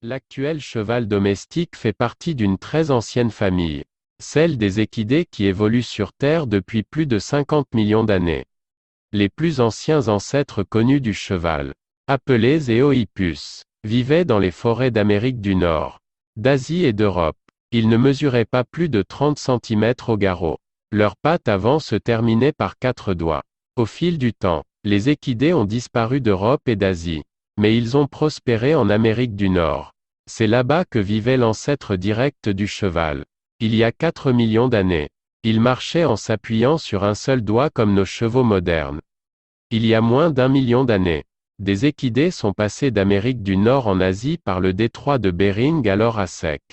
L'actuel cheval domestique fait partie d'une très ancienne famille, celle des équidés qui évoluent sur Terre depuis plus de 50 millions d'années. Les plus anciens ancêtres connus du cheval, appelés Eohippus, vivaient dans les forêts d'Amérique du Nord, d'Asie et d'Europe. Ils ne mesuraient pas plus de 30 cm au garrot. Leurs pattes avant se terminaient par 4 doigts. Au fil du temps, les équidés ont disparu d'Europe et d'Asie. Mais ils ont prospéré en Amérique du Nord. C'est là-bas que vivait l'ancêtre direct du cheval. Il y a 4 millions d'années. Il marchait en s'appuyant sur un seul doigt comme nos chevaux modernes. Il y a moins d'1 million d'années, des équidés sont passés d'Amérique du Nord en Asie par le détroit de Bering alors à sec.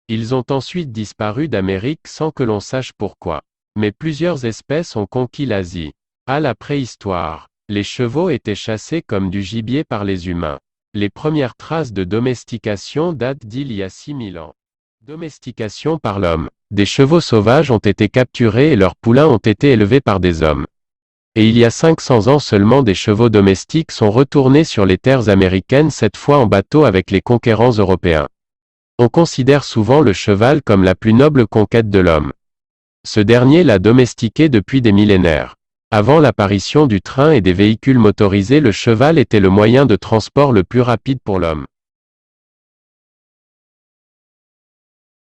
Ils ont ensuite disparu d'Amérique sans que l'on sache pourquoi. Mais plusieurs espèces ont conquis l'Asie. À la préhistoire, les chevaux étaient chassés comme du gibier par les humains. Les premières traces de domestication datent d'il y a 6000 ans. Domestication par l'homme. Des chevaux sauvages ont été capturés et leurs poulains ont été élevés par des hommes. Et il y a 500 ans seulement des chevaux domestiques sont retournés sur les terres américaines, cette fois en bateau avec les conquérants européens. On considère souvent le cheval comme la plus noble conquête de l'homme. Ce dernier l'a domestiqué depuis des millénaires. Avant l'apparition du train et des véhicules motorisés, le cheval était le moyen de transport le plus rapide pour l'homme.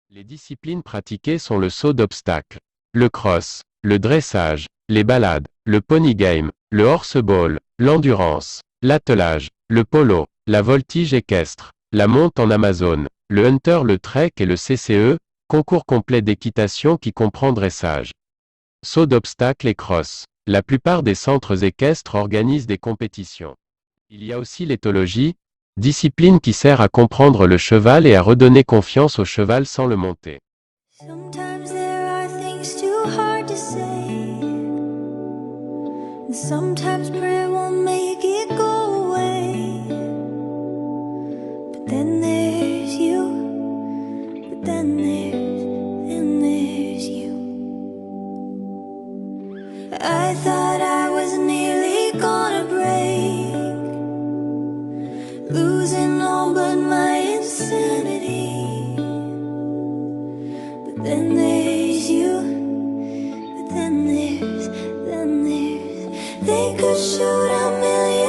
Les disciplines pratiquées sont le saut d'obstacle, le cross, le dressage, les balades, le pony game, le horseball, l'endurance, l'attelage, le polo, la voltige équestre, la monte en Amazone, le hunter, le trek et le CCE, concours complet d'équitation qui comprend dressage, saut d'obstacle et cross. La plupart des centres équestres organisent des compétitions. Il y a aussi l'éthologie, discipline qui sert à comprendre le cheval et à redonner confiance au cheval sans le monter. Sometimes there are things too hard to say. And sometimes prayer won't make it go away. But then there's you. But then there's you. I thought I was nearly gonna break, losing all but my insanity. But then there's you. But then there's they could shoot a million